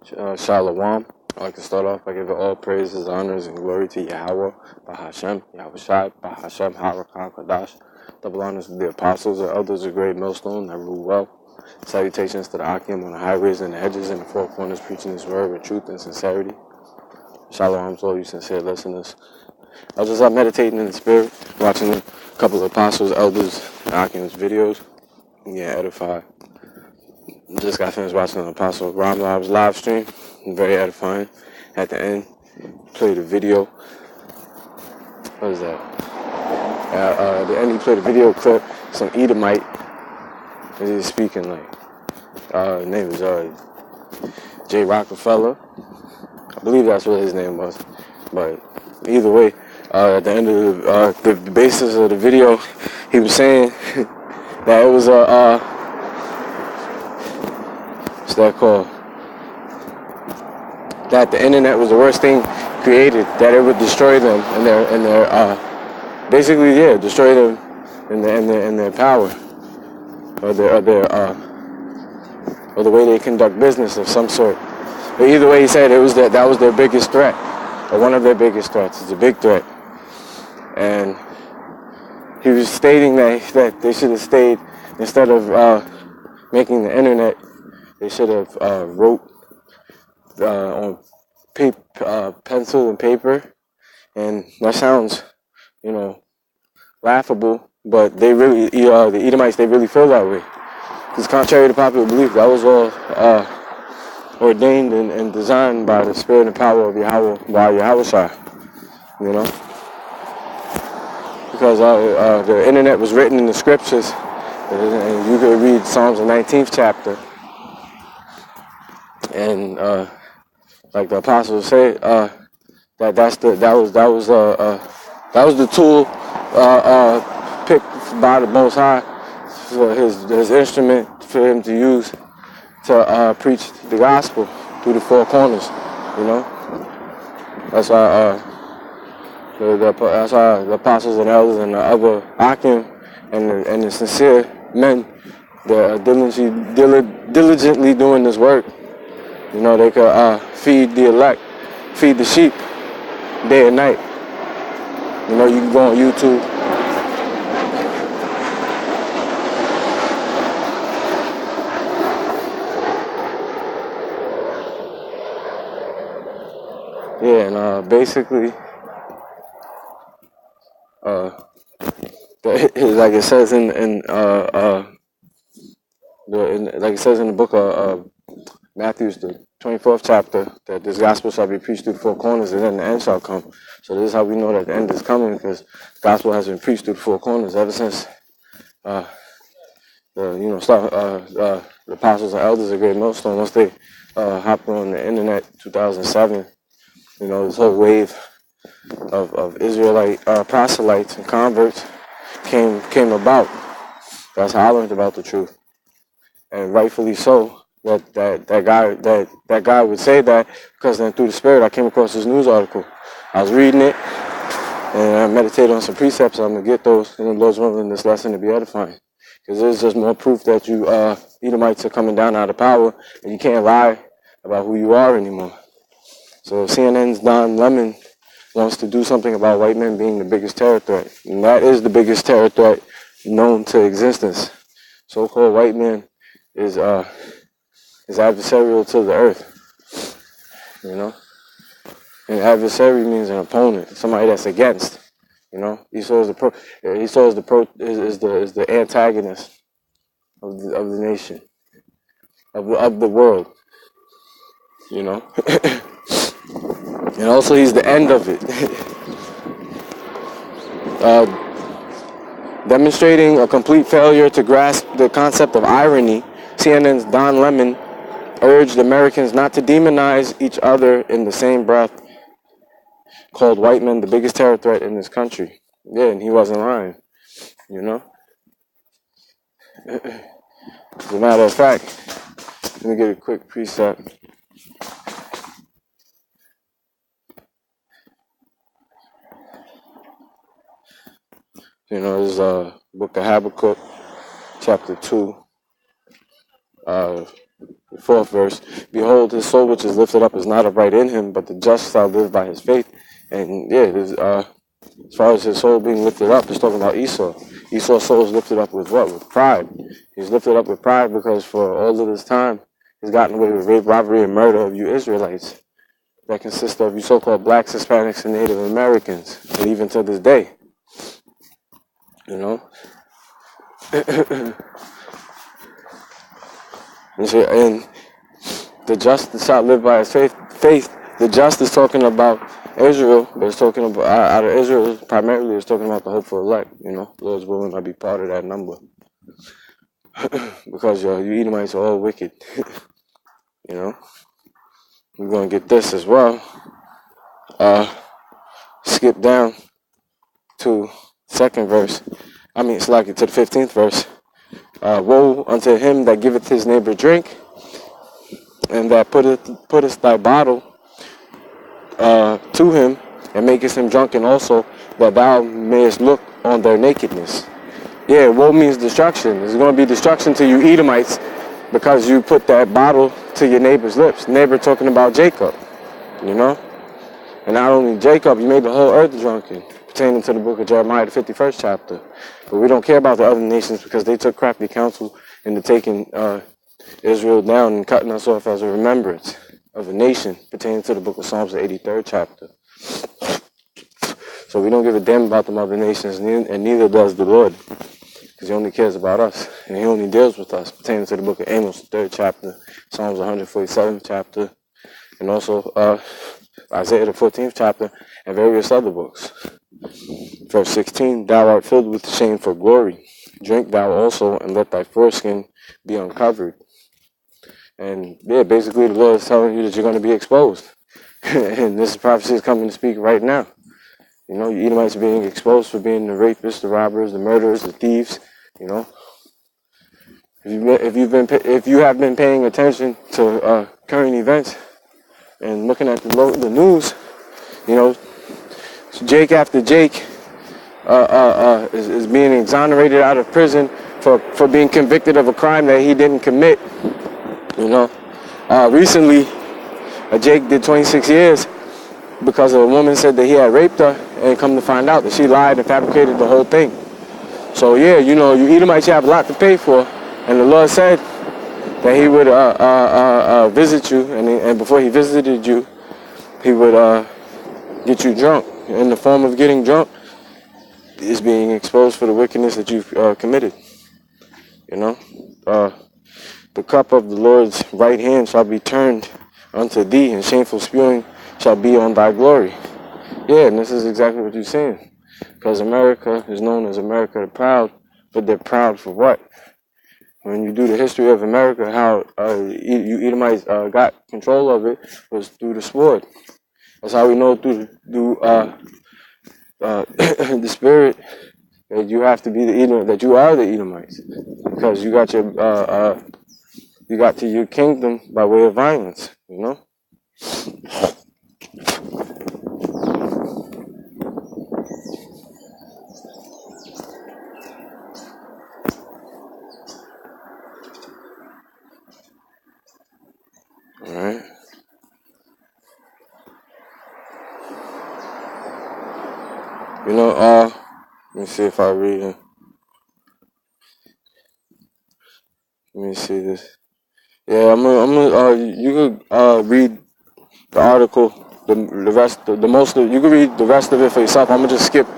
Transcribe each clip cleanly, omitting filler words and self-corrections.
Shalom. I'd like to start off by giving all praises, honors, and glory to Yahweh, Bahashem, Yahweh Shai, Bahashem, Harakah, Kadash. Double honors to the apostles and elders of great millstone that rule well. Salutations to the Akim on the highways and the hedges and the four corners, preaching his word with truth and sincerity. Shalom to all you sincere listeners. I was just out meditating in the spirit, watching a couple of apostles, elders, and Akim's videos, and getting edified. Just got finished watching an Apostle Ramlav's live stream. Very edifying. At the end, played a video. What is that? At the end, he played a video clip. Some Edomite. And he was speaking his name is J. Rockefeller. I believe that's what his name was. But either way, at the end of the basis of the video, he was saying that it was what's that called? That the internet was the worst thing created, that it would destroy them and their basically destroy them in their power or the way they conduct business of some sort. But either way, he said it was that was their biggest threat, or one of their biggest threats. It's a big threat, and he was stating that they should have stayed, instead of making the internet, they should have wrote on pencil and paper. And that sounds, laughable, but they really, the Edomites, they really feel that way. Because contrary to popular belief, that was all ordained and designed by the spirit and power of Yahweh, by Yahweh Shai, Because the internet was written in the scriptures, and you could read Psalms, the 19th chapter, and like the apostles say, that was the tool picked by the Most High for his instrument for him to use to preach the gospel through the four corners. That's why that's why the apostles and elders and the other Akim and the sincere men that are diligently doing this work. They could feed the elect, feed the sheep day and night. You can go on YouTube. Yeah, and basically, like it says in the book of Matthew's, the 24th chapter, that this gospel shall be preached through the four corners, and then the end shall come. So this is how we know that the end is coming, because the gospel has been preached through the four corners ever since the apostles and elders of Great Millstone, once they hopped on the internet 2007. This whole wave of Israelite proselytes and converts came about. That's how I learned about the truth, and rightfully so. That guy would say that, because then through the spirit I came across this news article. I was reading it, and I meditated on some precepts. I'm gonna get those in the Lord's will in this lesson to be edifying, because there's just more proof that you Edomites are coming down out of power, and you can't lie about who you are anymore. So CNN's Don Lemon wants to do something about white men being the biggest terror threat, and that is the biggest terror threat known to existence. So-called white man is adversarial to the earth, And adversary means an opponent, somebody that's against, Esau is the antagonist of the nation, of the world, And also he's the end of it. Demonstrating a complete failure to grasp the concept of irony, CNN's Don Lemon urged Americans not to demonize each other in the same breath, called white men the biggest terror threat in this country. Yeah, and he wasn't lying, As a matter of fact, let me get a quick precept. This is book of Habakkuk, chapter 2, 4th verse. Behold, his soul which is lifted up is not upright in him, but the just shall live by his faith. And yeah, as far as his soul being lifted up, it's talking about Esau. Esau's soul is lifted up with what? With pride. He's lifted up with pride because for all of this time, he's gotten away with rape, robbery, and murder of you Israelites. That consists of you so-called blacks, Hispanics, and Native Americans, and even to this day, you know. And the just shall live by his faith. The just is talking about Israel, but it's talking about out of Israel primarily. It's talking about the hopeful elect. You know, Lord's willing, might be part of that number because you Edomites are all wicked. You know. We're going to get this as well. Skip down to 2nd verse. It's like it to the 15th verse. Woe unto him that giveth his neighbor drink, and that putteth thy bottle to him, and makest him drunken also, that thou mayest look on their nakedness. Yeah, woe means destruction. There's going to be destruction to you Edomites because you put that bottle to your neighbor's lips. Neighbor talking about Jacob, you know? And not only Jacob, you made the whole earth drunken, pertaining to the book of Jeremiah, the 51st chapter. But we don't care about the other nations because they took crafty counsel into taking Israel down and cutting us off as a remembrance of a nation, pertaining to the book of Psalms, the 83rd chapter. So we don't give a damn about the other nations, and neither does the Lord. Because he only cares about us, and he only deals with us, pertaining to the book of Amos, the 3rd chapter, Psalms 147th chapter, and also Isaiah, the 14th chapter, and various other books. Verse 16, thou art filled with shame for glory. Drink thou also, and let thy foreskin be uncovered. And yeah, basically the Lord is telling you that you're going to be exposed. And this prophecy is coming to speak right now. You know, you Edomites are being exposed for being the rapists, the robbers, the murderers, the thieves. You know, if you have been paying attention to current events and looking at the news, you know, Jake after Jake is being exonerated out of prison for being convicted of a crime that he didn't commit. You know, recently, Jake did 26 years because a woman said that he had raped her, and come to find out that she lied and fabricated the whole thing. So yeah, you know, you Edomites, you have a lot to pay for, and the Lord said that he would visit you, and before he visited you, he would get you drunk. In the form of getting drunk is being exposed for the wickedness that you've committed. You know, the cup of the Lord's right hand shall be turned unto thee, and shameful spewing shall be on thy glory. Yeah, and this is exactly what you're saying. Because America is known as America the Proud, but they're proud for what? When you do the history of America, how you Edomites got control of it was through the sword. That's how we know through the spirit that you have to be the Edom, that you are the Edomites, because you got to your kingdom by way of violence. You know. All right. You know, let me see if I read it. Let me see this. Yeah, you could read the article, the rest, the most of, you can read the rest of it for yourself. I'm gonna just skip.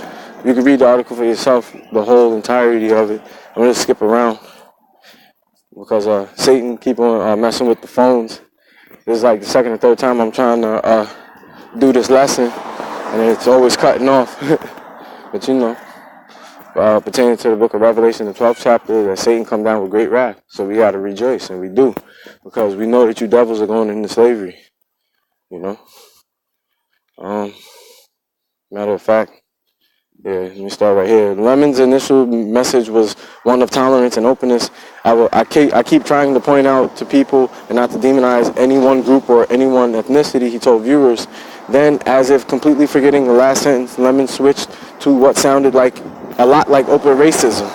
You can read the article for yourself, the whole entirety of it. I'm gonna skip around because Satan keep on messing with the phones. This is like the second or third time I'm trying to do this lesson, and it's always cutting off. But you know, pertaining to the book of Revelation, the 12th chapter, that Satan come down with great wrath. So we got to rejoice, and we do, because we know that you devils are going into slavery. You know. Matter of fact, yeah, let me start right here. Lemon's initial message was one of tolerance and openness. I keep trying to point out to people and not to demonize any one group or any one ethnicity, he told viewers. Then, as if completely forgetting the last sentence, Lemon switched to what sounded like a lot like open racism.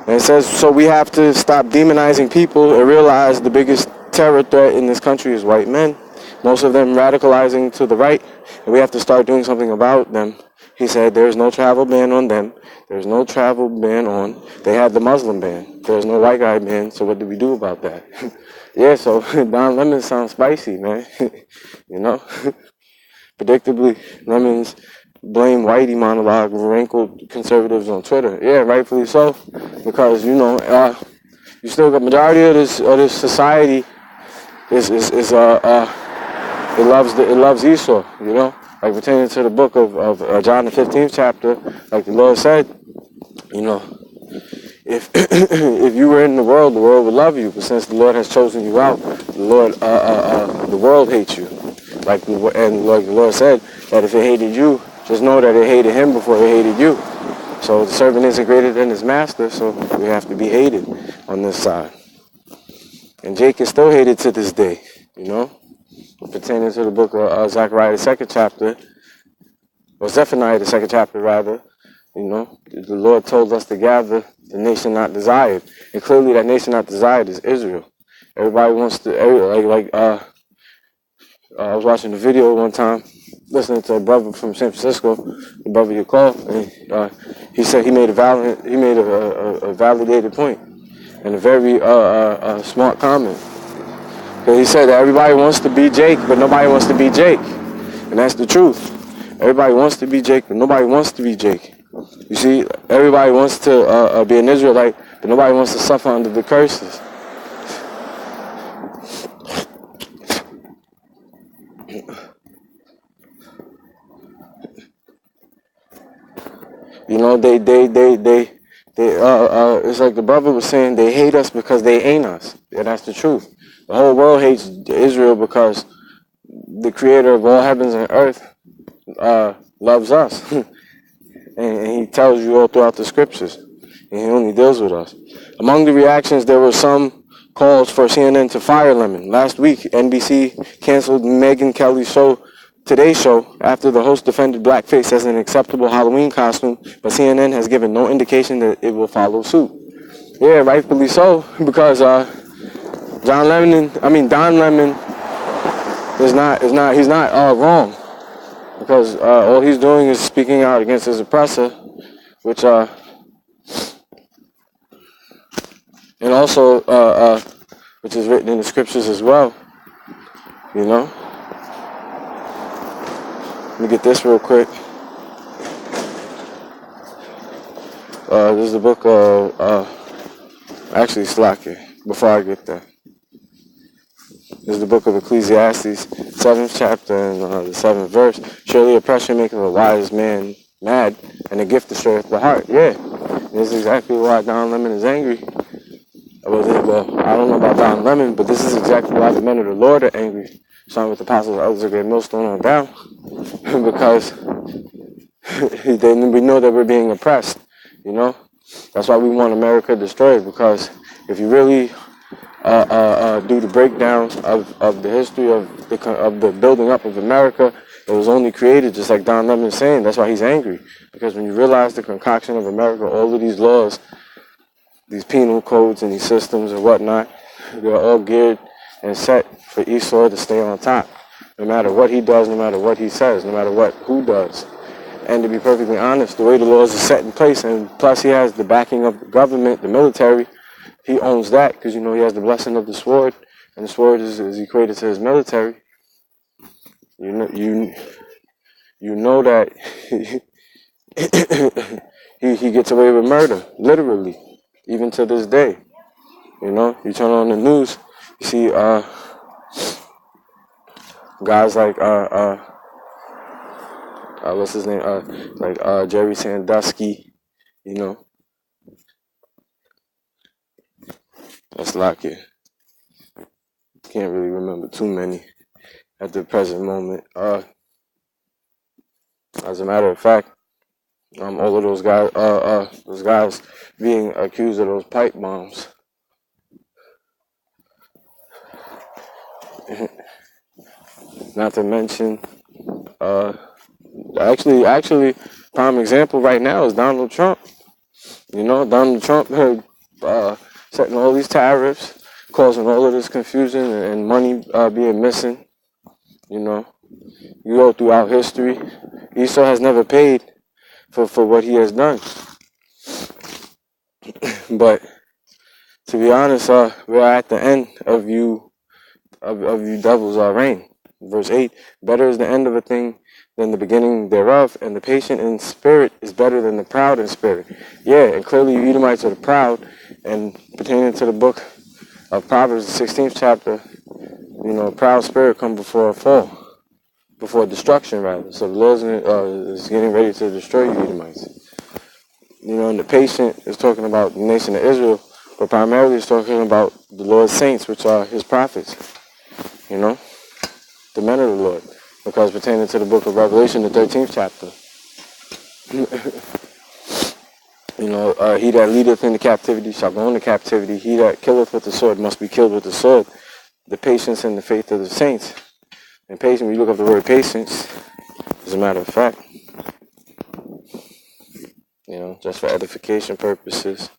And it says, so we have to stop demonizing people and realize the biggest terror threat in this country is white men. Most of them radicalizing to the right, and we have to start doing something about them. He said there's no travel ban on them. There's no travel ban on. They had the Muslim ban. There's no white guy ban, so what do we do about that? Yeah, so Don Lemon sounds spicy, man. You know? Predictably, Lemons blame whitey monologue rankled conservatives on Twitter. Yeah, rightfully so, because you know you still got majority of this society is it loves Esau. You know, like pertaining to the book of John the 15th chapter, like the Lord said, you know, if if you were in the world would love you, but since the Lord has chosen you out, the world hates you. Like the Lord said, that if it hated you, just know that it hated him before it hated you. So the servant isn't greater than his master, so we have to be hated on this side. And Jake is still hated to this day, you know, pertaining to the book of Zechariah, the second chapter, or Zephaniah, the second chapter, rather. You know, the Lord told us to gather the nation not desired, and clearly that nation not desired is Israel. Everybody wants to, I was watching a video one time, listening to a brother from San Francisco, the brother you call, and he said he made a validated point and a very smart comment. Because he said that everybody wants to be Jake, but nobody wants to be Jake, and that's the truth. Everybody wants to be Jake, but nobody wants to be Jake. You see, everybody wants to be an Israelite, but nobody wants to suffer under the curses. You know, it's like the brother was saying, they hate us because they ain't us. And that's the truth. The whole world hates Israel because the creator of all heavens and earth loves us. and he tells you all throughout the scriptures. And he only deals with us. Among the reactions, there were some calls for CNN to fire Lemon. Last week, NBC canceled Megyn Kelly's Today's show after the host defended blackface as an acceptable Halloween costume, but CNN has given no indication that it will follow suit. Yeah, rightfully so, because Don Lemon he's not wrong, because all he's doing is speaking out against his oppressor, which and also which is written in the scriptures as well, you know. Let me get this real quick. This is the book of, actually, Slacker, before I get there. This is the book of Ecclesiastes, 7th chapter and the 7th verse. Surely oppression maketh a wise man mad, and a gift destroyeth the heart. Yeah, this is exactly why Don Lemon is angry. Well, I don't know about Don Lemon, but this is exactly why the men of the Lord are angry. Starting with the apostles, elders, a great millstone on down. Because we know that we're being oppressed, you know. That's why we want America destroyed, because if you really do the breakdown of the history of the building up of America, it was only created, just like Don Lemon is saying. That's why he's angry, because when you realize the concoction of America, all of these laws, these penal codes and these systems and whatnot, they're all geared and set for Esau to stay on top. No matter what he does, no matter what he says, no matter who does. And to be perfectly honest, the way the laws are set in place, and plus he has the backing of the government, the military, he owns that, because, you know, he has the blessing of the sword, and the sword is equated to his military. You know that he gets away with murder, literally, even to this day. You know, you turn on the news, you see guys like what's his name? Jerry Sandusky, you know. That's like it. Can't really remember too many at the present moment. As a matter of fact, all of those guys being accused of those pipe bombs. Not to mention, actually, prime example right now is Donald Trump. You know, Donald Trump setting all these tariffs, causing all of this confusion and money being missing. You know, you go throughout history, Esau has never paid for what he has done. But to be honest, we're at the end of you devils reign. Verse 8, better is the end of a thing than the beginning thereof, and the patient in spirit is better than the proud in spirit. Yeah, and clearly you Edomites are the proud, and pertaining to the book of Proverbs, the 16th chapter, you know, a proud spirit come before a fall, before destruction rather. So the Lord is getting ready to destroy you Edomites. You know, and the patient is talking about the nation of Israel, but primarily it's talking about the Lord's saints, which are his prophets. You know, the men of the Lord, because pertaining to the book of Revelation, the 13th chapter. You know, he that leadeth into captivity shall go into captivity. He that killeth with the sword must be killed with the sword. The patience and the faith of the saints. And patience, when you look up the word patience, as a matter of fact, you know, just for edification purposes.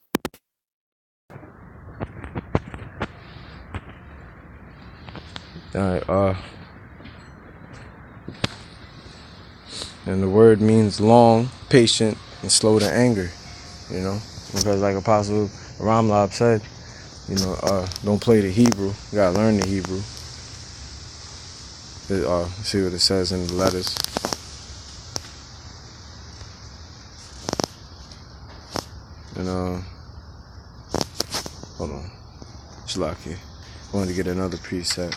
Alright, and the word means long, patient, and slow to anger, you know, because like Apostle Ramlab said, you know, don't play the Hebrew, you gotta learn the Hebrew. See what it says in the letters. And hold on, Shlaki, I wanted to get another preset.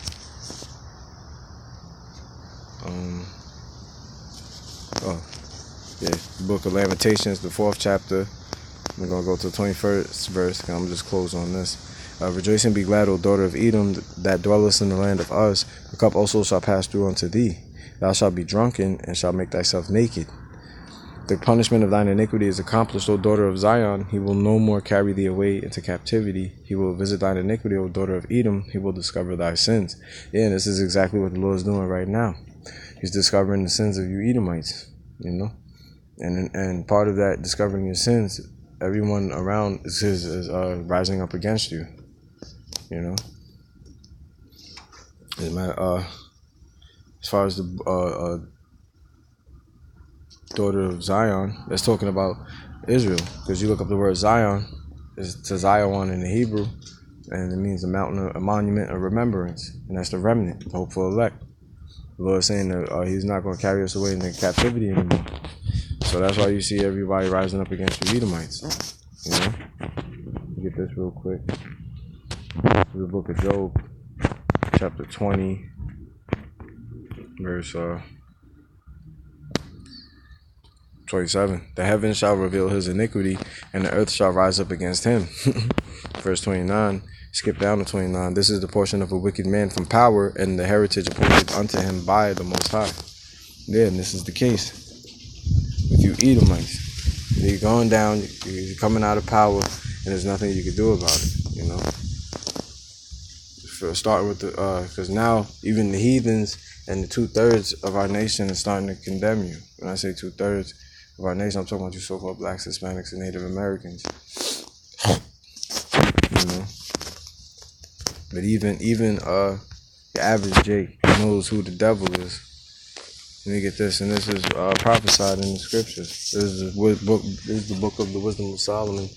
Book of Lamentations, the 4th chapter. We're going to go to the 21st verse. I'm just close on this. Rejoice and be glad, O daughter of Edom, that dwellest in the land of Uz. The cup also shall pass through unto thee. Thou shalt be drunken, and shalt make thyself naked. The punishment of thine iniquity is accomplished, O daughter of Zion. He will no more carry thee away into captivity. He will visit thine iniquity, O daughter of Edom. He will discover thy sins. Yeah, and this is exactly what the Lord is doing right now. He's discovering the sins of you Edomites, you know. And part of that discovering your sins, everyone around is rising up against you, you know. As far as the daughter of Zion, that's talking about Israel, because you look up the word Zion, it's to Zion in the Hebrew, and it means a mountain, a monument of remembrance, and that's the remnant, the hopeful elect. The Lord is saying that He's not going to carry us away into captivity anymore. So that's why you see everybody rising up against you Edomites. You know? Get this real quick. The book of Job, chapter 20, verse 27. The heavens shall reveal his iniquity, and the earth shall rise up against him. Verse 29. Skip down to 29. This is the portion of a wicked man from power, and the heritage appointed unto him by the Most High. Yeah, and this is the case with you Edomites. You're going down, you're coming out of power, and there's nothing you can do about it, you know. Starting with the, because now even the heathens and the 2/3 of our nation is starting to condemn you. When I say 2/3 of our nation, I'm talking about you so-called blacks, Hispanics, and Native Americans. You know. But even the average Jake knows who the devil is. Let me get this, and this is prophesied in the scriptures. This is the book of the Wisdom of Solomon,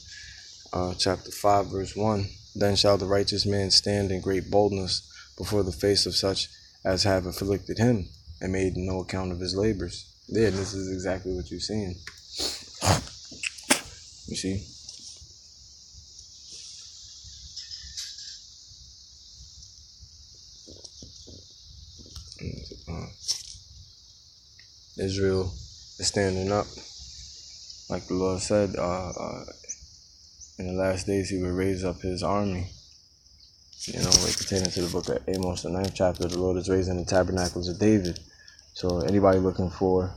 chapter 5, verse 1. Then shall the righteous man stand in great boldness before the face of such as have afflicted him, and made no account of his labors. Yeah, this is exactly what you're seeing. You see? Israel is standing up. Like the Lord said, in the last days He would raise up His army. You know, like pertaining to the book of Amos, the 9th chapter, the Lord is raising the tabernacles of David. So anybody looking for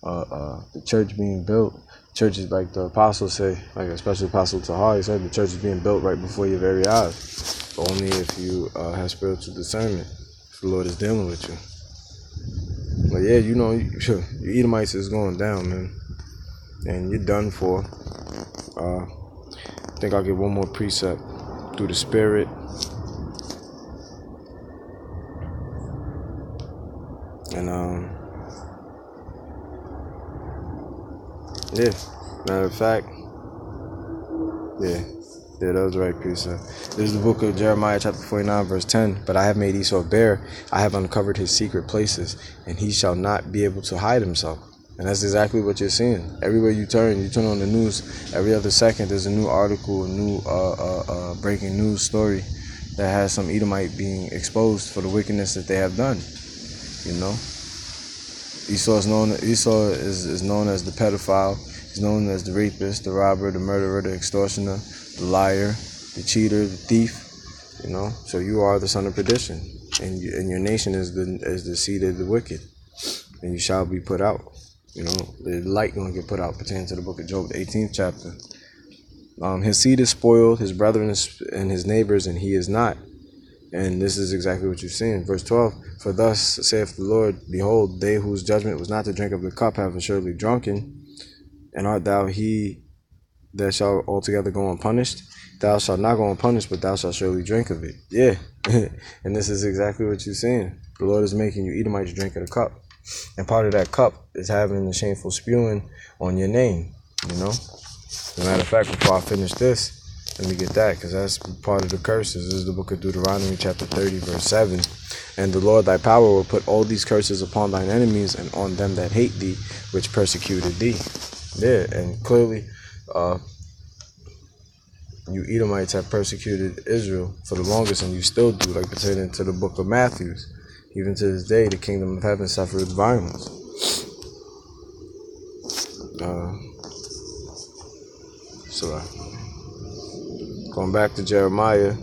the church being built, church is like the apostles say, like especially Apostle Tahar, he said the church is being built right before your very eyes. But only if you have spiritual discernment, if the Lord is dealing with you. But yeah, you know, your Edomites is going down, man. And you're done for. think I'll get one more precept through the Spirit. And yeah, matter of fact, yeah, that was the right precept. This is the book of Jeremiah chapter 49 verse 10. But I have made Esau bare, I have uncovered his secret places, and he shall not be able to hide himself. And that's exactly what you're seeing. Everywhere you turn on the news, every other second there's a new article, a new breaking news story that has some Edomite being exposed for the wickedness that they have done. You know, Esau is known as the pedophile. He's known as the rapist, the robber, the murderer, the extortioner, the liar, the cheater, the thief. You know, so you are the son of perdition, and your nation is the seed of the wicked, and you shall be put out. You know, the light gonna get put out, pertaining to the book of Job, the 18th chapter. His seed is spoiled, his brethren and his neighbors, and he is not. And this is exactly what you're seeing. Verse 12, for thus saith the Lord, behold, they whose judgment was not to drink of the cup have assuredly drunken. And art thou he that shall altogether go unpunished? Thou shalt not go unpunished, but thou shalt surely drink of it. Yeah. And this is exactly what you're seeing. The Lord is making you Edomites drink of the cup. And part of that cup is having the shameful spewing on your name, you know. As a matter of fact, before I finish this, let me get that, because that's part of the curses. This is the book of Deuteronomy chapter 30 verse 7. And the Lord thy power will put all these curses upon thine enemies and on them that hate thee, which persecuted thee. Yeah, and clearly you Edomites have persecuted Israel for the longest, and you still do, like pertaining to the book of Matthew. Even to this day, the kingdom of heaven suffered violence. Going back to Jeremiah,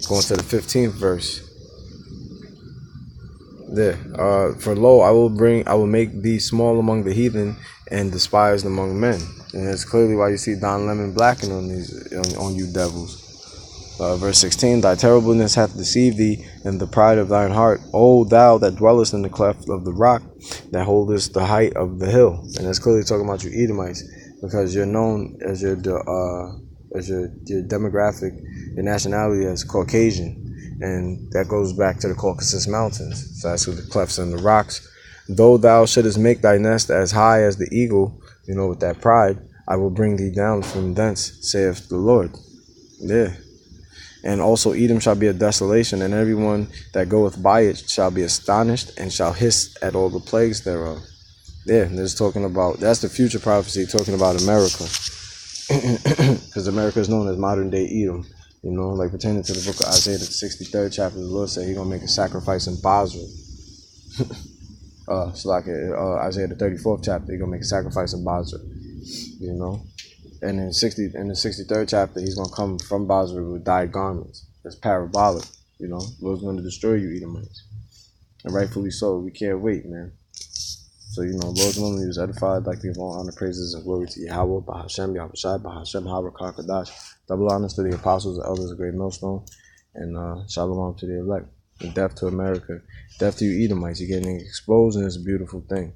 going to the 15th verse. There, for lo, I will make thee small among the heathen and despised among men. And that's clearly why you see Don Lemon blacking on you devils. Verse 16, thy terribleness hath deceived thee, and the pride of thine heart, O thou that dwellest in the cleft of the rock, that holdest the height of the hill. And that's clearly talking about you Edomites, because you're known as your demographic, your nationality as Caucasian, and that goes back to the Caucasus Mountains. So that's with the clefts and the rocks. Though thou shouldest make thy nest as high as the eagle, you know, with that pride, I will bring thee down from thence, saith the Lord. Yeah. And also Edom shall be a desolation, and everyone that goeth by it shall be astonished, and shall hiss at all the plagues thereof. Yeah, and this is talking about, that's the future prophecy, talking about America. Because America is known as modern day Edom. You know, like pertaining to the book of Isaiah, the 63rd chapter, the Lord said he's going to make a sacrifice in Basra. Isaiah, the 34th chapter, he's going to make a sacrifice in Basra. You know? And in the 63rd chapter, he's going to come from Basra with dyed garments. That's parabolic, you know. The Lord's going to destroy you, Edomites. And rightfully so. We can't wait, man. So, you know, Lord's willing, he was edified, like to give all honor, praises, and glory to Yahweh, Bahashem, Yahushai, Bahashem, Harakah, Kadash. Double honors to the apostles, the elders, the great millstone. And shalom to the elect. And death to America. Death to you Edomites. You're getting exposed, and it's a beautiful thing.